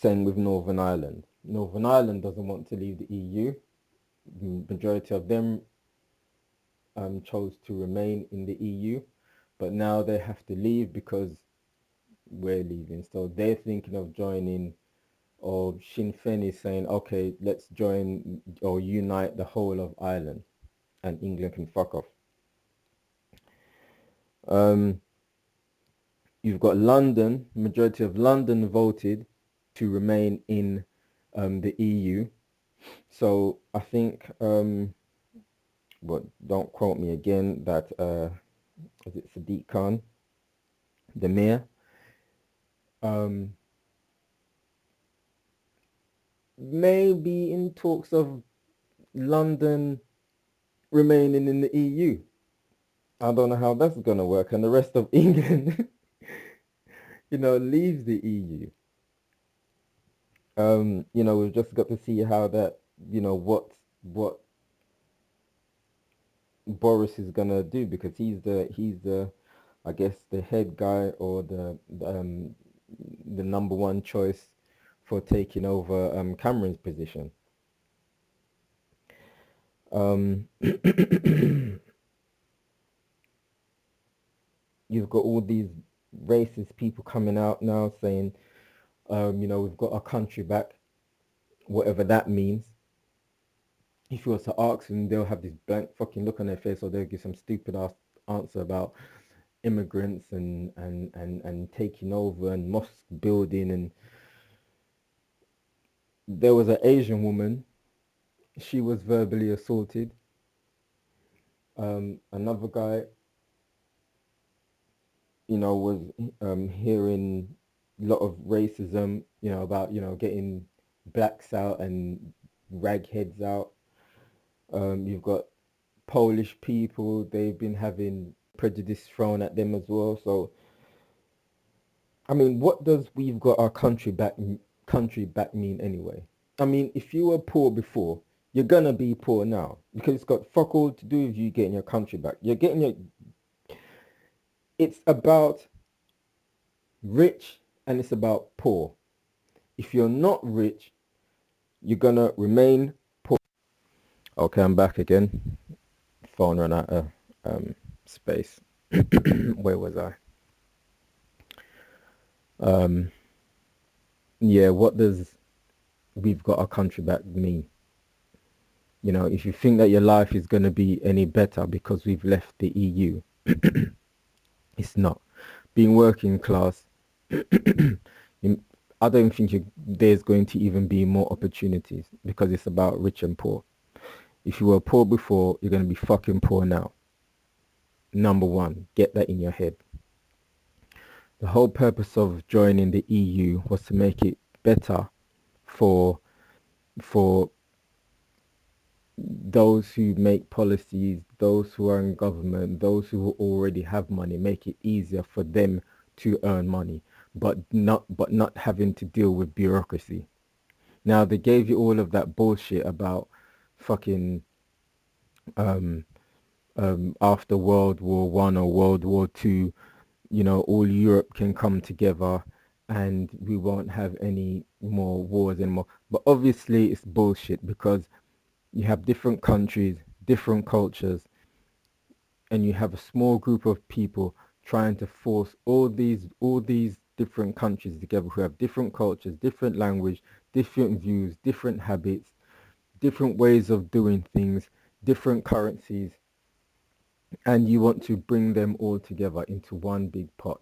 Same with Northern Ireland. Northern Ireland doesn't want to leave the EU. The majority of them chose to remain in the EU, but now they have to leave because we're leaving. So they're thinking of joining, or Sinn Féin is saying, okay, let's join or unite the whole of Ireland, and England can fuck off. You've got London, majority of London voted to remain in the EU. So I think, but don't quote me again, that is it Sadiq Khan, the mayor, maybe in talks of London remaining in the EU. I don't know how that's going to work, and the rest of England, leaves the EU. We've just got to see how that, what Boris is gonna do, because he's the I guess the head guy, or the number one choice for taking over Cameron's position. You've got all these racist people coming out now saying, we've got our country back, whatever that means. If you was to ask them, they'll have this blank fucking look on their face, or they'll give some stupid ass answer about immigrants and taking over and mosque building. And there was an Asian woman, she was verbally assaulted. Another guy, was hearing a lot of racism, about, getting blacks out and ragheads out. You've got Polish people, they've been having prejudice thrown at them as well. So, I mean, what does "we've got our country back" mean anyway? I mean, if you were poor before, you're gonna be poor now, because it's got fuck all to do with you getting your country back. It's about rich and it's about poor. If you're not rich, you're gonna remain poor. Okay, I'm back again. Phone ran out of space. Where was I? Yeah, what does "we've got our country back" mean? If you think that your life is going to be any better because we've left the EU, it's not. Being working class, I don't think there's going to even be more opportunities, because it's about rich and poor. If you were poor before, you're going to be fucking poor now. Number one, get that in your head. The whole purpose of joining the EU was to make it better for those who make policies, those who are in government, those who already have money, make it easier for them to earn money, but not having to deal with bureaucracy. Now, they gave you all of that bullshit about fucking after World War One or World War Two, all Europe can come together and we won't have any more wars anymore. But obviously it's bullshit, because you have different countries, different cultures, and you have a small group of people trying to force all these different countries together, who have different cultures, different language, different views, different habits, different ways of doing things, different currencies, and you want to bring them all together into one big pot,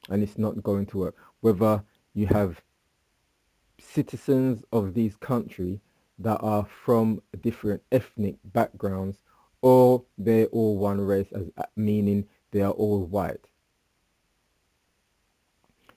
and it's not going to work. Whether you have citizens of these countries that are from different ethnic backgrounds, or they're all one race, as meaning they are all white,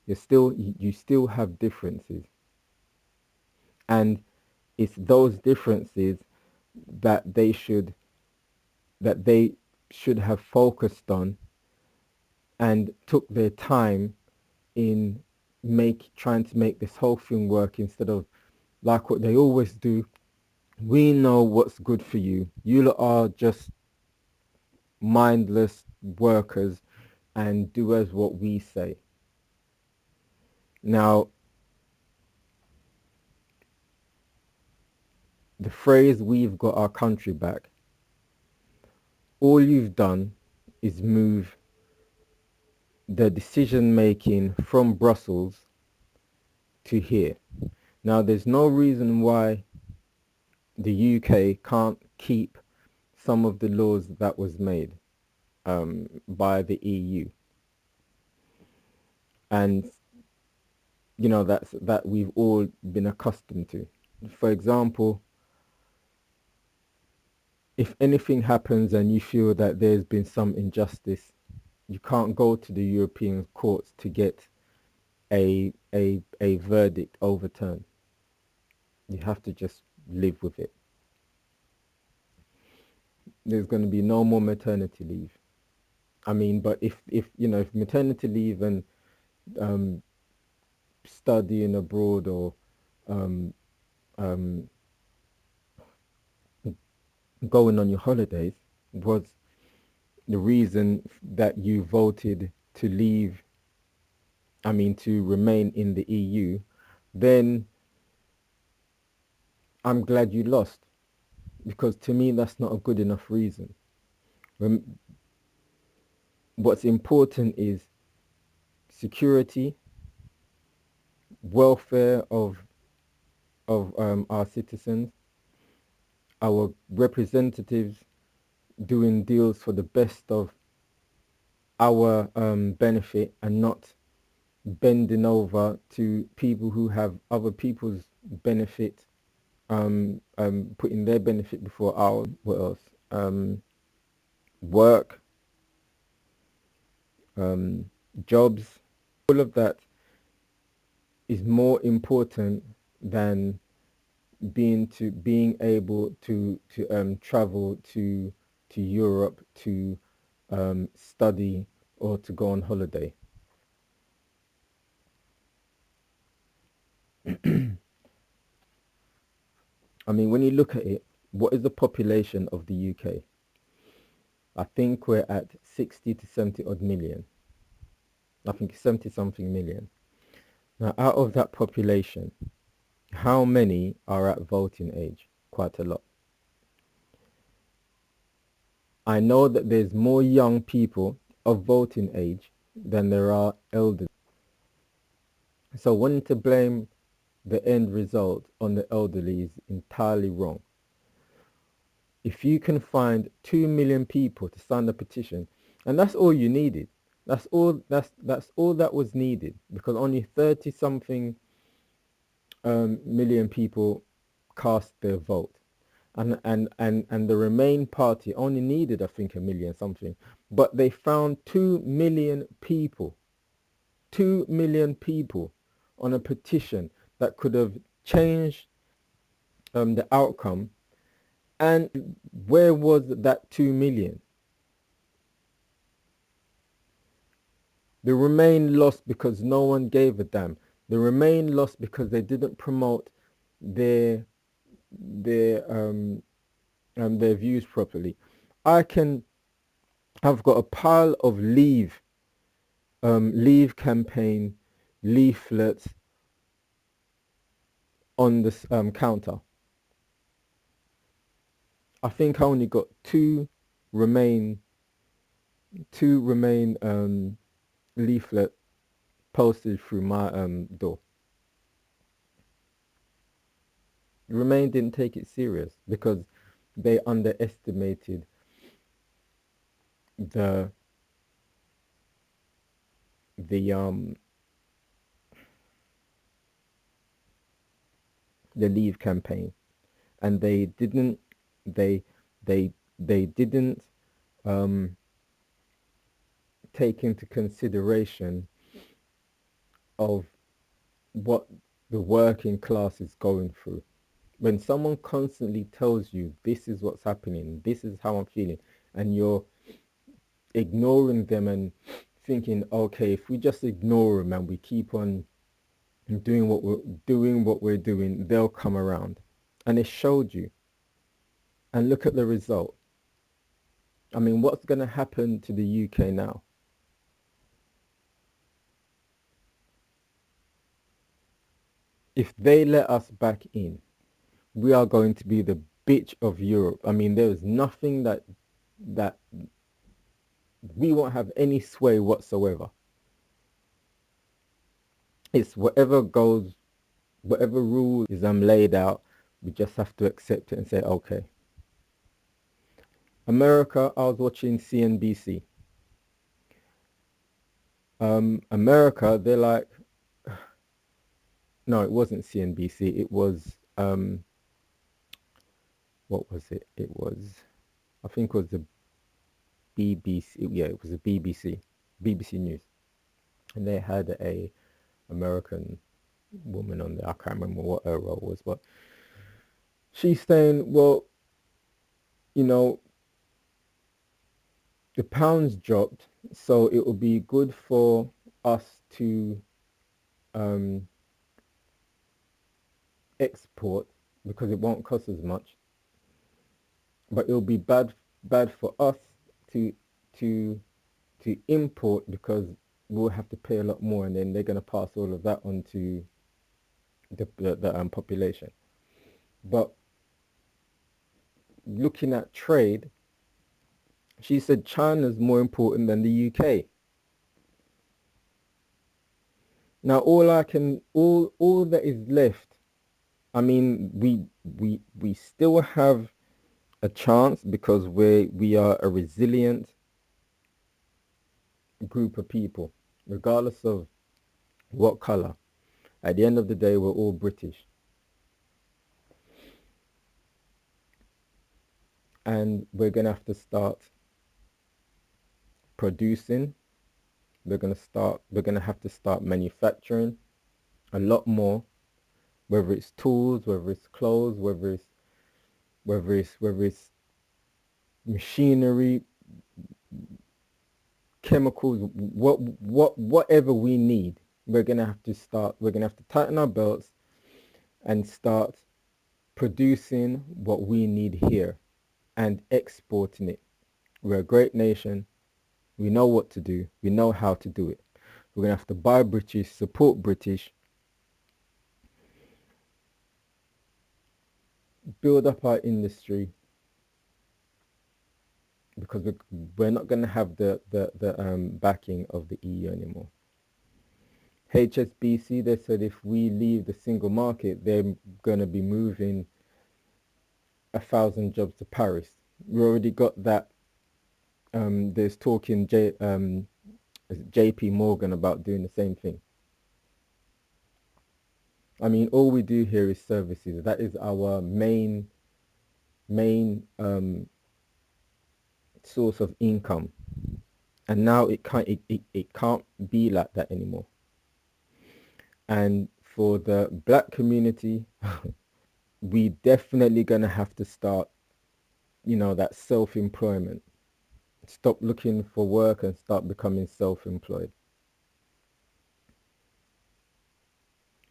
you still have differences, and it's those differences that they should have focused on and took their time in trying to make this whole thing work, instead of like what they always do: we know what's good for you, you lot are just mindless workers and do as what we say. Now, the phrase "we've got our country back," all you've done is move the decision making from Brussels to here. Now, there's no reason why the UK can't keep some of the laws that was made by the EU, and that we've all been accustomed to. For example, if anything happens and you feel that there's been some injustice, you can't go to the European courts to get a verdict overturned. You have to just live with it. There's going to be no more maternity leave. I mean, but if maternity leave and um, studying abroad or um, um, going on your holidays was the reason that you voted to leave, I mean, to remain in the EU, then I'm glad you lost, because to me, that's not a good enough reason. What's important is security, welfare of our citizens, our representatives doing deals for the best of our benefit and not bending over to people who have other people's benefit, putting their benefit before ours. What else? Work, jobs, all of that is more important than being able to travel to Europe to study or to go on holiday. I mean, when you look at it, what is the population of the UK? I think we're at 60 to 70 odd million. I think 70 something million. Now, out of that population, how many are at voting age? Quite a lot. I know that there's more young people of voting age than there are elderly. So wanting to blame the end result on the elderly is entirely wrong. If you can find 2 million people to sign the petition, and that's all you needed. That's all that was needed, because only 30 something million people cast their vote. And the Remain party only needed, I think, a million something. But they found 2 million people, 2 million people on a petition that could have changed the outcome. And where was that 2 million? The Remain lost because no one gave a damn. The Remain lost because they didn't promote their their views properly. I've got a pile of leave campaign leaflets on this counter. I think I only got remain two remain leaflet posted through my door. Remain didn't take it serious because they underestimated the the um the leave campaign, and they they didn't um take into consideration of what the working class is going through. When someone constantly tells you this is what's happening, this is how I'm feeling, and you're ignoring them and thinking, okay, if we just ignore them and we keep on doing what we're doing, they'll come around. And it showed you. And look at the result. I mean, what's going to happen to the UK now? If they let us back in, we are going to be the bitch of Europe. I mean, there is nothing that we won't have any sway whatsoever. It's whatever goes, whatever rule is laid out, we just have to accept it and say, okay. America, I was watching CNBC. America, they're like, no, it wasn't CNBC. It was, what was it? It was, I think it was the BBC. Yeah, it was the BBC News. And they had a American woman on there. I can't remember what her role was, but she's saying, well, you know, the pound's dropped, so it will be good for us to export because it won't cost as much, but it'll be bad for us to to import because we'll have to pay a lot more, and then they're going to pass all of that on to the population. But looking at trade, she said China's more important than the UK. Now all that is left, I mean, we still have a chance because we are a resilient group of people, regardless of what color. At the end of the day, we're all British. And we're going to have to start producing. We're going to have to start manufacturing a lot more, whether it's tools, whether it's clothes, whether it's machinery, chemicals, whatever we need. We're going to have to tighten our belts and start producing what we need here and exporting it. We're a great nation. We know what to do. We know how to do it. We're going to have to buy British, support British, build up our industry, because we're not going to have the backing of the EU anymore. HSBC, they said if we leave the single market, they're going to be moving 1,000 jobs to Paris. We already got that. There's talk in JP Morgan about doing the same thing. I mean, all we do here is services. That is our main source of income. And now it can't be like that anymore. And for the black community, we definitely gonna have to start, that self-employment. Stop looking for work and start becoming self-employed.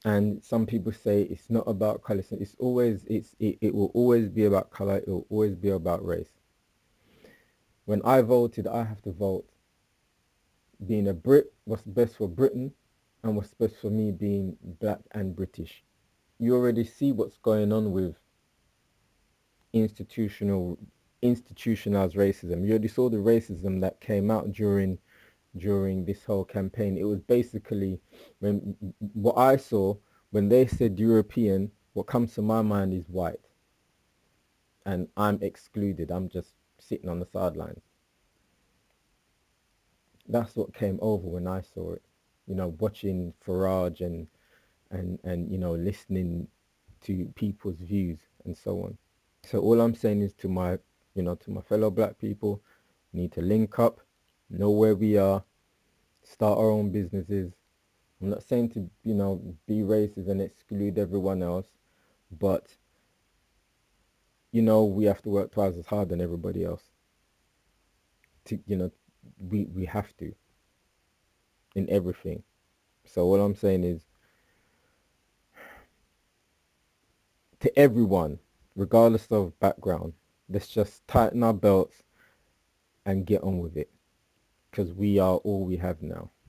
And some people say it's not about color. It will always be about color. It will always be about race. When I voted, I have to vote being a Brit, what's best for Britain, and what's best for me being black and British. You already see what's going on with institutionalized racism. You already saw the racism that came out during this whole campaign. It was basically, what I saw when they said European, what comes to my mind is white, and I'm excluded. I'm just sitting on the sidelines. That's what came over when I saw it. Watching Farage and listening to people's views and so on. So all I'm saying is to my fellow black people, we need to link up, know where we are, start our own businesses. I'm not saying to, be racist and exclude everyone else, but, we have to work twice as hard than everybody else. We have to, in everything. So all I'm saying is, to everyone, regardless of background, let's just tighten our belts and get on with it, because we are all we have now.